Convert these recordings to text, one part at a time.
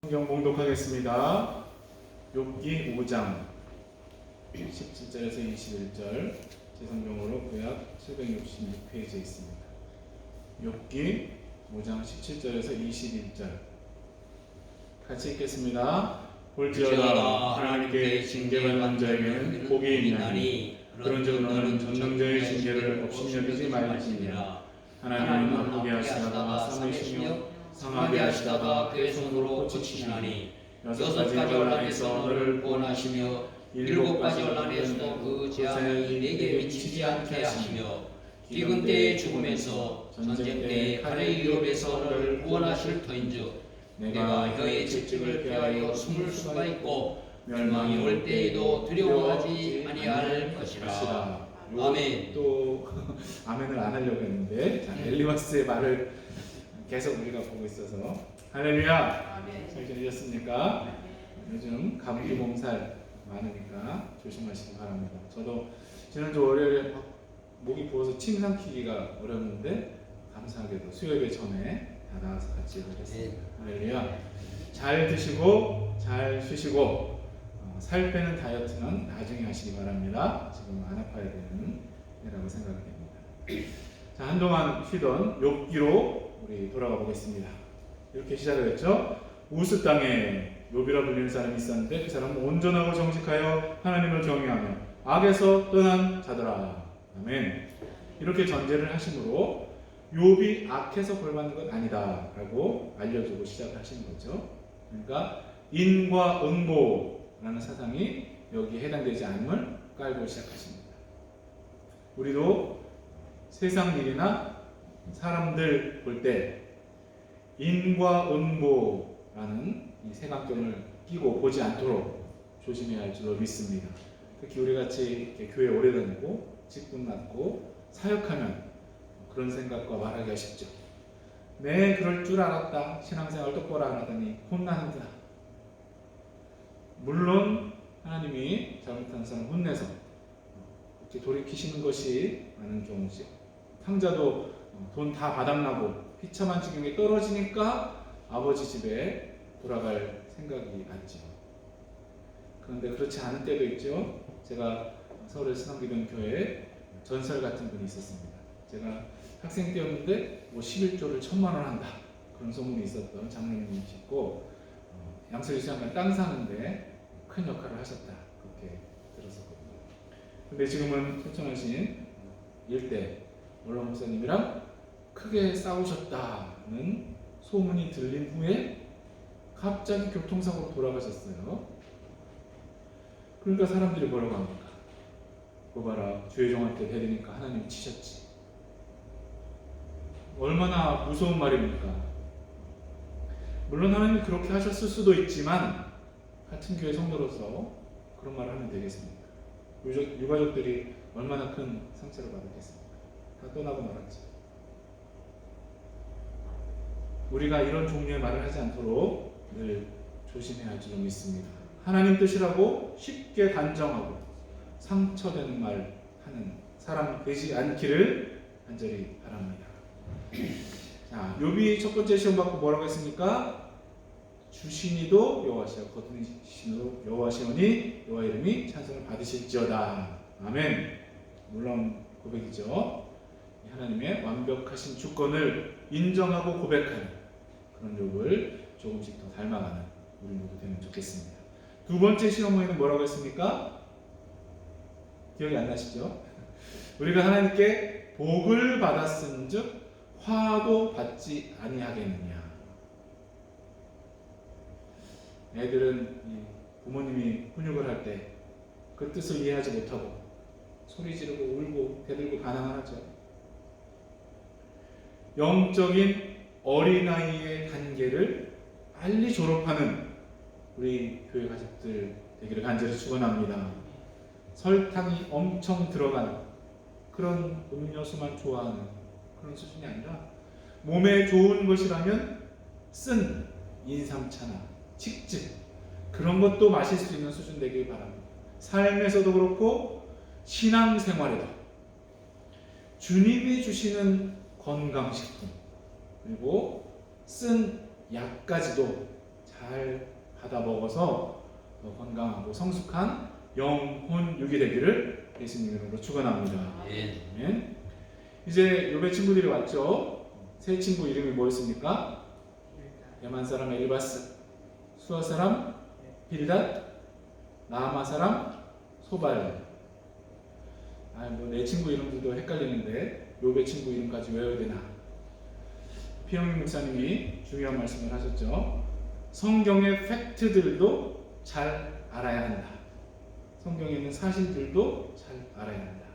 성경 봉독하겠습니다. 욥기 5장 17절에서 21절, 제 성경으로 구약 766페이지에 있습니다. 욥기 5장 17절에서 21절 같이 읽겠습니다. 볼지어다 하나님께 징계받는 자에게는 복이 있나니 그런즉 너는 전능자의 징계를 업신여기지 말지니라. 하나님은 아프게 하시다가 싸매시며 상하게 하시다가 그의 손으로 고치시나니 6가지 환난에서 너를 구원하시며 7가지 환난에서도 그 재앙이 내게 미치지 않게 하시며 기근 때의 죽음에서 전쟁 때의 칼의 위협에서 너를 구원하실 터인즉 내가 혀의 채찍을 피하여 숨을 수가 있고 멸망이 올 때에도 두려워하지 아니할 것이라. 아멘. 또 아멘을 안 하려고 했는데 엘리와스의 말을 계속 우리가 보고 있어서 할렐루야. 잘 지내셨습니까? 요즘 감기 몸살 많으니까 조심하시기 바랍니다. 저도 지난주 월요일에 목이 부어서 침 삼키기가 어려웠는데 감사하게도 수요일 전에 다 나와서 같이 하겠습니다. 할렐루야. 잘 드시고 잘 쉬시고 살 빼는 다이어트는 나중에 하시기 바랍니다. 지금 안 아파야 되는 해라고 생각이 됩니다. 자, 한동안 쉬던 욥기로 우리 돌아가 보겠습니다. 이렇게 시작을 했죠. 우스 땅에 욥이라 불리는 사람이 있었는데 그 사람은 온전하고 정직하여 하나님을 경외하며 악에서 떠난 자더라. 아멘. 이렇게 전제를 하심으로 욥이 악해서 벌받는 건 아니다 라고 알려주고 시작을 하시는 거죠. 그러니까 인과 응보라는 사상이 여기에 해당되지 않음을 깔고 시작하십니다. 우리도 세상 일이나 사람들 볼 때 인과응보라는 이 색안경을 끼고 보지 않도록 조심해야 할 줄로 믿습니다. 특히 우리 같이 교회 오래 다니고 직분 맡고 사역하면 그런 생각과 말하기가 쉽죠. 네, 그럴 줄 알았다. 신앙생활 똑바로 안 하더니 혼나는구나. 물론 하나님이 잘못한 사람 혼내서 이렇게 돌이키시는 것이 많은 경우죠. 탕자도 돈 다 바닥나고 비참한 지경에 떨어지니까 아버지 집에 돌아갈 생각이 났죠. 그런데 그렇지 않은 때도 있죠. 제가 서울의 스상기동 교회에 전설 같은 분이 있었습니다. 제가 학생 때였는데 11조를 1,000만 원 한다 그런 소문이 있었던 장로님이셨고 양서리 시장관 땅 사는데 큰 역할을 하셨다 그렇게 들었었거든요. 근데 지금은 초청하신 일대 원로 목사님이랑 크게 싸우셨다는 소문이 들린 후에 갑자기 교통사고로 돌아가셨어요. 그러니까 사람들이 뭐라고 합니까? 그거 봐라, 주혜종한테 대리니까 하나님 치셨지. 얼마나 무서운 말입니까? 물론 하나님이 그렇게 하셨을 수도 있지만 같은 교회 성도로서 그런 말을 하면 되겠습니까? 유가족들이 얼마나 큰 상처를 받았겠습니까? 다 떠나고 말았지. 우리가 이런 종류의 말을 하지 않도록 늘 조심해야 할 줄로 믿습니다. 하나님 뜻이라고 쉽게 단정하고 상처되는 말 하는 사람 되지 않기를 간절히 바랍니다. 자, 욥이 첫 번째 시험 받고 뭐라고 했습니까? 주시니도 여호와시여 거두시니도 여호와시오니 여호와 이름이 찬송을 받으실지어다. 아멘. 물론 고백이죠. 하나님의 완벽하신 주권을 인정하고 고백하는 그런 욥을 조금씩 더 닮아가는 우리 모두 되면 좋겠습니다. 두 번째 시험에는 뭐라고 했습니까? 기억이 안 나시죠? 우리가 하나님께 복을 받았은즉 화도 받지 아니하겠느냐. 애들은 부모님이 훈육을 할 때 그 뜻을 이해하지 못하고 소리 지르고 울고 대들고 반항을 하죠. 영적인 어린아이의 단계를 빨리 졸업하는 우리 교회 가족들 되기를 간절히 축원합니다. 설탕이 엄청 들어간 그런 음료수만 좋아하는 그런 수준이 아니라 몸에 좋은 것이라면 쓴 인삼차나 칡즙 그런 것도 마실 수 있는 수준 되길 바랍니다. 삶에서도 그렇고 신앙생활에도 주님이 주시는 건강식품 그리고 쓴 약까지도 잘 받아 먹어서 더 건강하고 성숙한 영혼 육이 되기를 예수님 이름으로 축원합니다. 아멘. 이제 욥의 친구들이 왔죠. 세 친구 이름이 뭐였습니까? 대만 사람 엘리바스, 수아 사람 빌닷, 나아마 사람 소발. 내 친구 이름들도 헷갈리는데 욥의 친구 이름까지 외워야 되나? 피영민 목사님이 중요한 말씀을 하셨죠. 성경의 팩트들도 잘 알아야 한다. 성경에 있는 사실들도 잘 알아야 한다.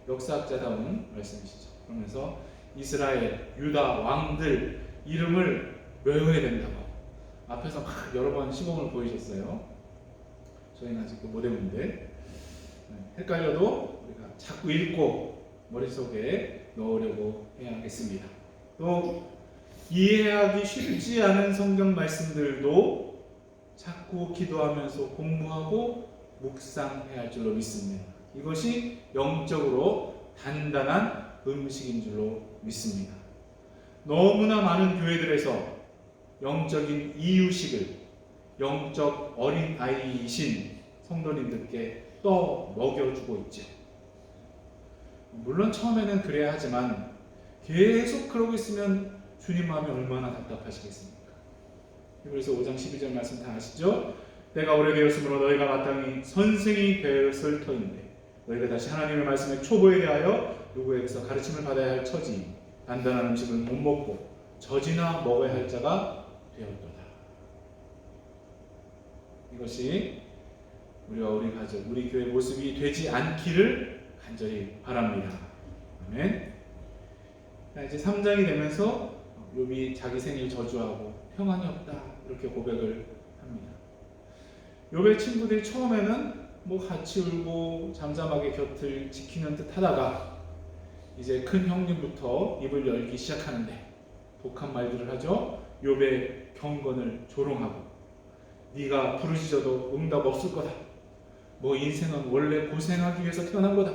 역사학자다운 말씀이시죠. 그러면서 이스라엘, 유다 왕들 이름을 외워야 된다고 앞에서 막 여러 번 시범을 보이셨어요. 저희는 아직도 못 외우는데 헷갈려도 우리가 자꾸 읽고 머릿속에 넣으려고 해야겠습니다. 또 이해하기 쉽지 않은 성경 말씀들도 자꾸 기도하면서 공부하고 묵상해야 할 줄로 믿습니다. 이것이 영적으로 단단한 음식인 줄로 믿습니다. 너무나 많은 교회들에서 영적인 이유식을 영적 어린 아이이신 성도님들께 떠 먹여주고 있죠. 물론 처음에는 그래야 하지만 계속 그러고 있으면 주님 마음이 얼마나 답답하시겠습니까? 그래서 5장 12절 말씀 다 아시죠? 때가 오래되었으므로 너희가 마땅히 선생이 되었을 터인데 너희가 다시 하나님의 말씀의 초보에 대하여 누구에게서 가르침을 받아야 할 처지 단단한 음식을 못 먹고 젖이나 먹어야 할 자가 되었도다. 이것이 우리와 우리 가족, 우리 교회 모습이 되지 않기를 간절히 바랍니다. 아멘. 이제 3장이 되면서 욥이 자기 생일 저주하고 평안이 없다 이렇게 고백을 합니다. 욥의 친구들이 처음에는 같이 울고 잠잠하게 곁을 지키는 듯 하다가 이제 큰 형님부터 입을 열기 시작하는데 독한 말들을 하죠. 욥의 경건을 조롱하고 네가 부르짖어도 응답 없을 거다. 인생은 원래 고생하기 위해서 태어난 거다.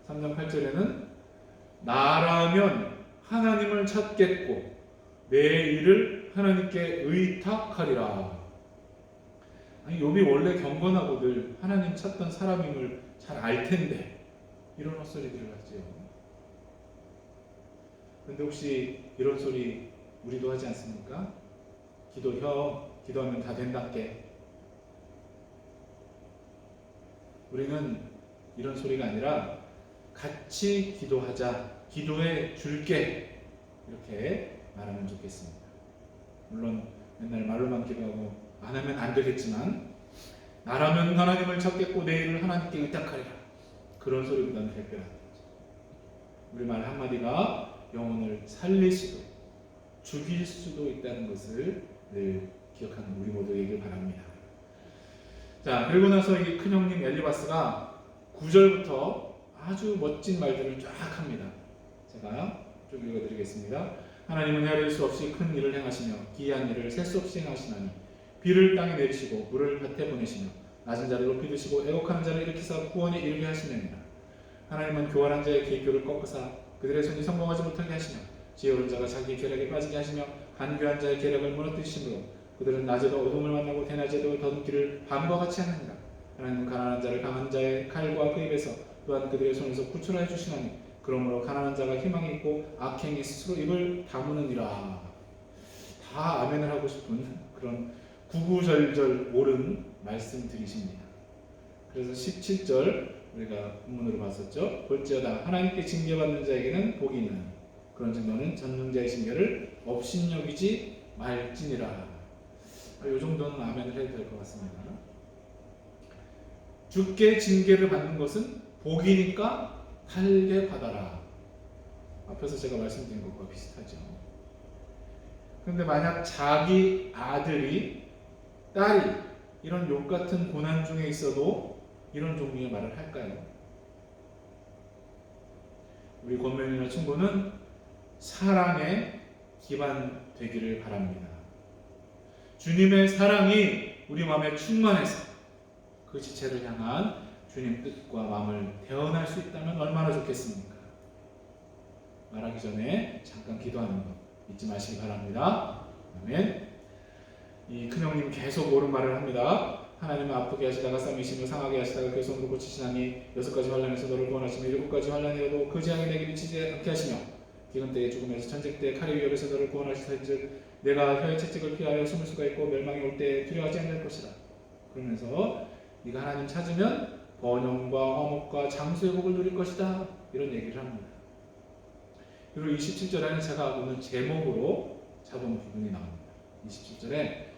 3장 8절에는 나라면 하나님을 찾겠고 내 일을 하나님께 의탁하리라. 욥이 원래 경건하고 늘 하나님 찾던 사람임을 잘 알 텐데 이런 헛소리들을 하지요. 그런데 혹시 이런 소리 우리도 하지 않습니까? 기도하면 다 된답게. 우리는 이런 소리가 아니라 같이 기도하자, 기도해 줄게 이렇게 말하면 좋겠습니다. 물론 맨날 말로만 기도하고 안 하면 안 되겠지만 나라면 하나님을 찾겠고 내 일을 하나님께 의탁하리라. 그런 소리보다는 특별하다. 우리 말 한마디가 영혼을 살릴 수도 죽일 수도 있다는 것을 늘 기억하는 우리 모두에게 바랍니다. 자, 그리고 나서 이 큰형님 엘리바스가 9절부터 아주 멋진 말들을 쫙 합니다. 제가 쭉 읽어드리겠습니다. 하나님은 헤아릴 수 없이 큰 일을 행하시며 기이한 일을 셀 수 없이 행하시나니 비를 땅에 내리시고 물을 밭에 보내시며 낮은 자를 높이 드시고 애곡하는 자를 일으키사 구원에 이르게 하시느니라. 하나님은 교활한 자의 계교를 꺾으사 그들의 손이 성공하지 못하게 하시며 지혜로운 자가 자기 계략에 빠지게 하시며 간교한 자의 계략을 무너뜨리시므로 그들은 낮에도 어둠을 만나고 대낮에도 더듬기를 밤과 같이 하느니라. 하나님은 가난한 자를 강한 자의 칼과 그 입에서 또한 그들의 손에서 구출하여 주시나니 그러므로 가난한 자가 희망이 있고 악행이 스스로 입을 다무느니라. 다 아멘을 하고 싶은 그런 구구절절 옳은 말씀들이십니다. 그래서 17절 우리가 본문으로 봤었죠. 볼지어다 하나님께 징계받는 자에게는 복이 있는 그런즉 너는 전능자의 징계를 업신여기지 말지니라. 이 정도는 아멘을 해도 될 것 같습니다. 주께 징계를 받는 것은 복이니까 달게 받아라. 앞에서 제가 말씀드린 것과 비슷하죠. 그런데 만약 자기 아들이 딸이 이런 욕 같은 고난 중에 있어도 이런 종류의 말을 할까요? 우리 권면이나 충고는 사랑에 기반되기를 바랍니다. 주님의 사랑이 우리 마음에 충만해서 그 지체를 향한 주님 뜻과 마음을 대언할 수 있다면 얼마나 좋겠습니까? 말하기 전에 잠깐 기도하는 것 잊지 마시기 바랍니다. 아멘. 이 큰형님 계속 옳은 말을 합니다. 하나님은 아프게 하시다가 싸매시며 상하게 하시다가 그 손으로 고치시나니 6가지 환난에서 너를 구원하시며 7가지 환난이라도 그 재앙이 내게 미치지 않게 하시며 기근 때에 죽음에서 전쟁 때에 칼의 위협에서 너를 구원하시사즉 내가 혀의 채찍을 피하여 숨을 수가 있고 멸망이 올 때 두려워하지 않을 것이라. 그러면서 네가 하나님 찾으면 번영과 화목과 장수의 복을 누릴 것이다, 이런 얘기를 합니다. 그리고 27절에는 제가 오늘 제목으로 잡은 부분이 나옵니다. 27절에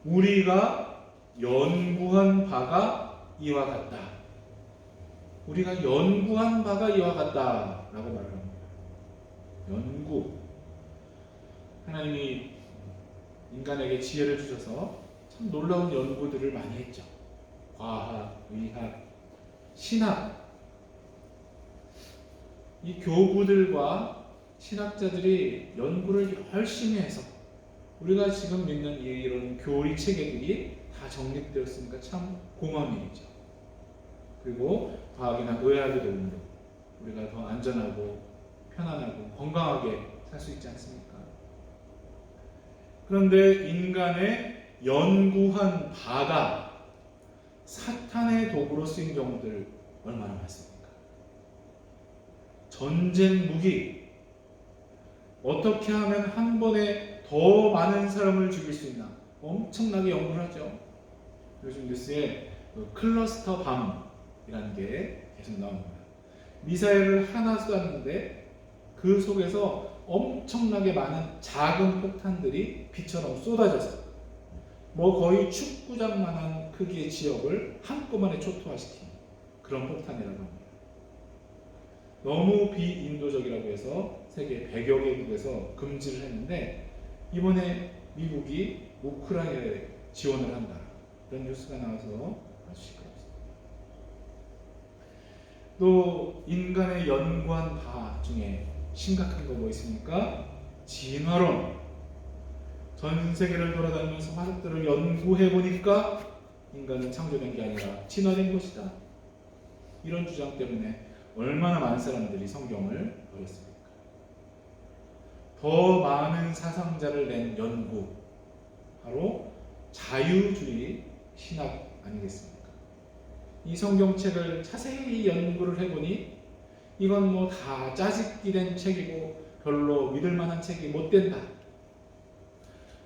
우리가 연구한 바가 이와 같다. 우리가 연구한 바가 이와 같다 라고 말을 합니다. 연구. 하나님이 인간에게 지혜를 주셔서 참 놀라운 연구들을 많이 했죠. 과학, 의학, 신학. 이 교구들과 신학자들이 연구를 열심히 해서 우리가 지금 믿는 이런 교리 체계들이 다 정립되었으니까 참 고마운 일이죠. 그리고 과학이나 의학의 도움으로 우리가 더 안전하고 편안하고 건강하게 살 수 있지 않습니까? 그런데 인간의 연구한 바가 사탄의 도구로 쓰인 경우들 얼마나 많습니까? 전쟁 무기, 어떻게 하면 한 번에 더 많은 사람을 죽일 수 있나 엄청나게 연구를 하죠. 요즘 뉴스에 클러스터 밤이라는 게 계속 나옵니다. 미사일을 하나 쏘았는데 그 속에서 엄청나게 많은 작은 폭탄들이 비처럼 쏟아져서 거의 축구장만한 크기의 지역을 한꺼번에 초토화시킨 그런 폭탄이라고 합니다. 너무 비인도적이라고 해서 세계 100여 개국에서 금지를 했는데 이번에 미국이 우크라이나에 지원을 한다, 이런 뉴스가 나와서 아주 시끄럽습니다. 또 인간의 연구한 바 중에 심각한 거 뭐 있습니까? 진화론. 전 세계를 돌아다니면서 화석들을 연구해 보니까 인간은 창조된 게 아니라 진화된 것이다, 이런 주장 때문에 얼마나 많은 사람들이 성경을 버렸습니까? 더 많은 사상자를 낸 연구, 바로 자유주의 신학 아니겠습니까? 이 성경책을 자세히 연구를 해보니 이건 다 짜집기 된 책이고 별로 믿을 만한 책이 못 된다.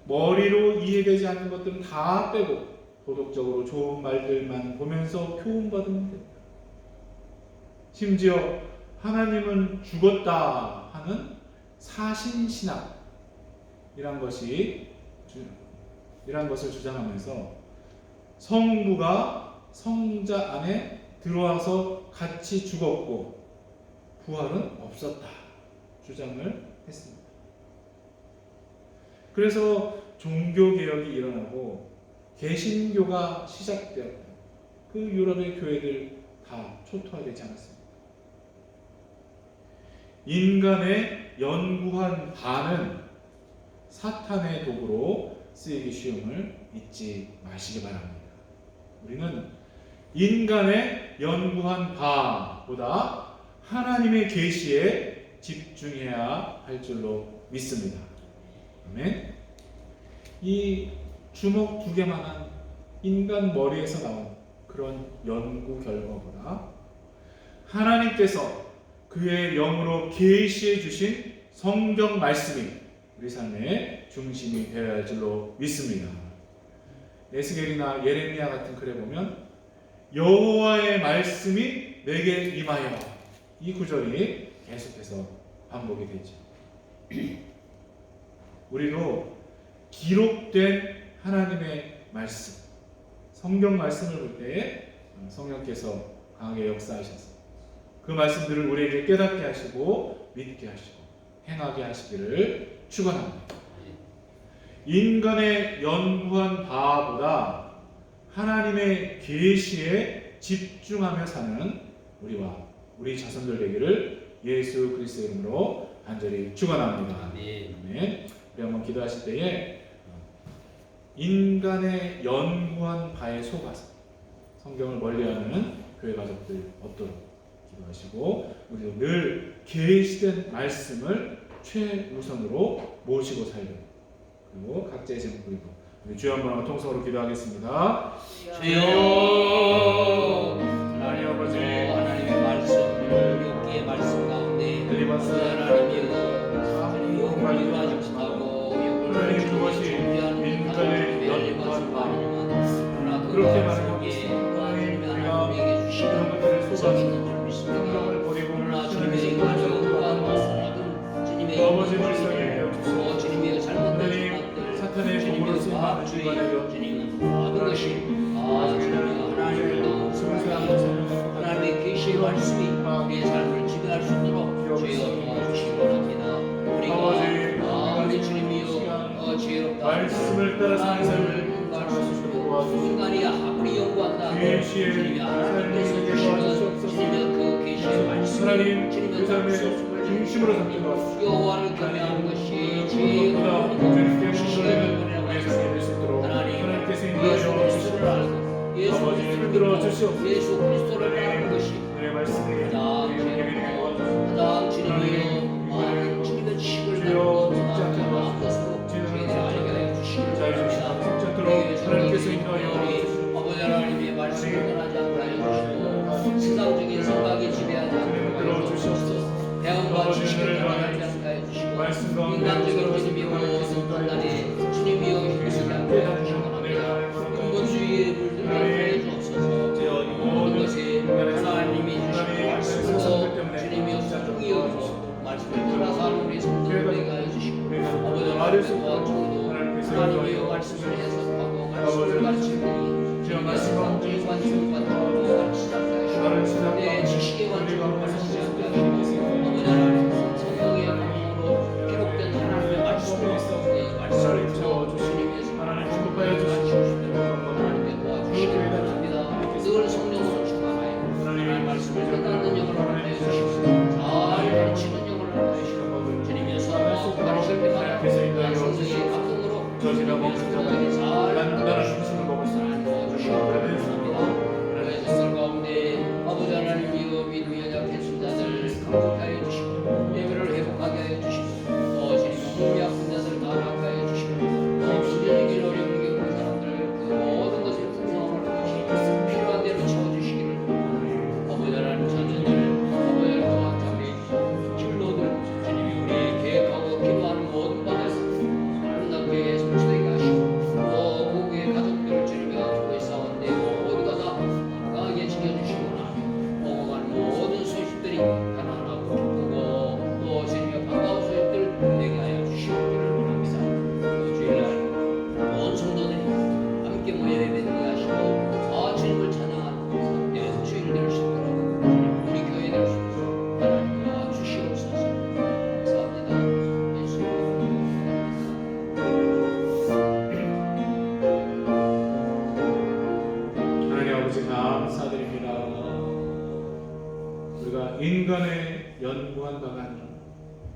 머리로 이해되지 않는 것들은 다 빼고 도덕적으로 좋은 말들만 보면서 교훈받으면 된다. 심지어 하나님은 죽었다 하는 사신신학 이란 것을 주장하면서 성부가 성자 안에 들어와서 같이 죽었고 부활은 없었다 주장을 했습니다. 그래서 종교개혁이 일어나고 개신교가 시작되었다. 그 유럽의 교회들 다 초토화되지 않았습니다. 인간의 연구한 바는 사탄의 도구로 쓰이기 쉬움을 잊지 마시기 바랍니다. 우리는 인간의 연구한 바보다 하나님의 계시에 집중해야 할 줄로 믿습니다. 아멘. 이 주먹 2개만한 인간 머리에서 나온 그런 연구 결과보다 하나님께서 그의 영으로 계시해 주신 성경 말씀이 우리 삶의 중심이 되어야 할 줄로 믿습니다. 에스겔이나 예레미야 같은 글에 보면 여호와의 말씀이 내게 임하여, 이 구절이 계속해서 반복이 되죠. 우리도 기록된 하나님의 말씀, 성경 말씀을 볼 때에 성령께서 강하게 역사하셔서 그 말씀들을 우리에게 깨닫게 하시고 믿게 하시고 행하게 하시기를 축원합니다. 인간의 연구한 바보다 하나님의 계시에 집중하며 사는 우리와 우리 자손들 되기를 예수 그리스도의 이름으로 간절히 축원합니다. 아멘. 우리 한번 기도하실 때에 인간의 연구한 바에 속아서 성경을 멀리하는 교회 가족들 없도록 기도하시고 우리도 늘 계시된 말씀을 최우선으로 모시고 살도록, 그리고 각자의 제목으로 우리 주여 한번 통성으로 기도하겠습니다. 주여 하나님 아버지 하나님의 말씀 욥기의 말씀 가운데 하나님이 욥을 가지고 하나님 그것이 인간의 연구한 바 그렇게 말하고 있습니다. 하나님에게 주시는 그런 것들을 쏟아주고 성경을 버리고 주님의 아버지 불쌍히 여주시고 하나님 사탄의 공으로 쓰임 많은 주간에 모든 것이 하나님의 계시의 말씀이 우리의 삶을 지배할 수 있도록 주여 도와주시기 바랍니다. 우리가 우리 주님이여 지혜롭다 말씀을 따라 사는 삶을 인간이 아무리 연구한다 주님이 하나님께서 주시는 주님의 그 계시의 말씀 하나님 그 삶의 중심으로 삼는 것 여호와를 경외하는 것이 제일 주님께 모든 우리의 삶이 될 수 있도록 하나님께서 인도하여 주시고 아버지 흔들어 주시옵소서. 예수 그리스도를 따르는 것이 내 말씀에 가장 주님이여 주님의 지식을 주여 나누고 죽지 않게 마음 것으로 저희들이 알게 하여 주시기 바랍니다. 죽지 않도록 하나님께서 인도하여 아버지 하나님의 말씀을 떠나지 않게 하여 주시고 세상적인 생각이 지배하지 않게 하여 주시옵소서. 배움과 지식을 떠나지 않게 하여 주시고 인간적인 주님이 모든 판단에 주님이여 힘쓰지 않게 하여 주시기 바랍니다. 근본주의에 물들지 않게 하여 주옵소서. 모든 것이 하나님이 주시는 말씀으로 주님이여 소중이여 말씀을 따라 사는 우리 성도들 되게 하여 주시고 아버지 하나님의 도와주고 하나님이여 말씀을 해석하고 말씀을 가르치니 주여 말씀과 주의 관심을 받고 가르치지 않게 하시고 내 지식의 관심을 가르치지 않게 하시고 아버지 하나님 성경의 방법으로 기록된 하나님의 말씀을 이 말씀을 주님의 하나님 축복하여 주시옵소서. 하나님의 도와주시기 바랍니다. 늘 성령으로 충만하여 하나님의 말씀을 깨닫는 영을 하여 주시옵소서. 잘 가르치는 영을 하여 주시옵소서. 주님의 수업 가르칠 때마다 성령의 감동으로 주님의 성령에게 잘 가르치시는 것을 도와주시기 바랍니다. 그래서 썰 가운데 아버지 하나님이여 믿음이 연약해진 자들 강복하여 주시고 예배를 회복하게 하여 주시고 또 주님 몸이 아픈 자들 다 낫게 하여 주시고 또 수련의 길 어려운 게 없는 사람들 그 모든 것을 풍성함을 것이 필요한 대로 채워주시기를 아버지 하나님 자녀들 아버지 하나님 자리 진로들 주님이 우리 계획하고 기도하는 모든 바에서 아름답게 성취되게 하시고 또 고국의 가족들 주님이 앞으로 싸운데 모두가 다 건강하게 지켜주시거나 오고 가는 모든 소식들이 가난하고 기쁘고 또 주님의 반가운 소식들 되게 하여 주시기를 원합니다. 또 주일날 온 성도들이 함께 모여 예배드리게 하시고 주님을 찬양하는 주일 될 수 있도록 우리 교회 될 수 있도록 하나님 도와주시옵소서. 감사합니다. 하나님 아버지 감사드립니다. 우리가 인간의 연구한 바가 아니라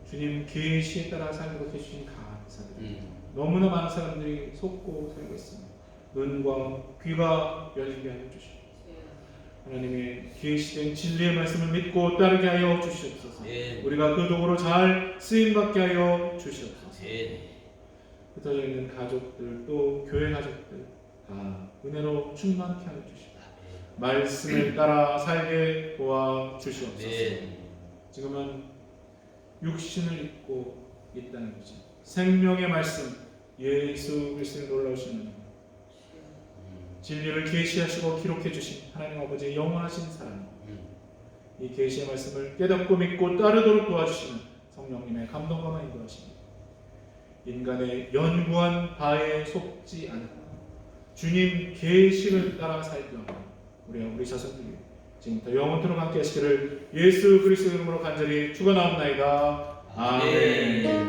주님 계시에 따라 살도록 해주신 감사드립니다. 너무나 많은 사람들이 속고 살고 있습니다. 눈과 귀가 열리게 하여 주시옵소서. 하나님의 계시된 진리의 말씀을 믿고 따르게 하여 주시옵소서. 우리가 그 도구로 잘 쓰임받게 하여 주시옵소서. 흩어져 있는 가족들 또 교회 가족들 다 은혜로 충만케 하여 주시옵소서. 말씀을 따라 살게 도와 주시옵소서. 지금은 육신을 입고 있다는 거죠. 생명의 말씀 예수 그리스도의 놀라우신 은 진리를 계시하시고 기록해 주신 하나님 아버지의 영원하신 사랑 이 계시의 말씀을 깨닫고 믿고 따르도록 도와주시는 성령님의 감동과 인도하십니다. 인간의 연구한 바에 속지 않고 주님 계시를 따라 살게 하고 우리 자손들이 지금부터 영원토록 함께 하시기를 예수 그리스도의 이름으로 간절히 축원하옵나이다. 아멘.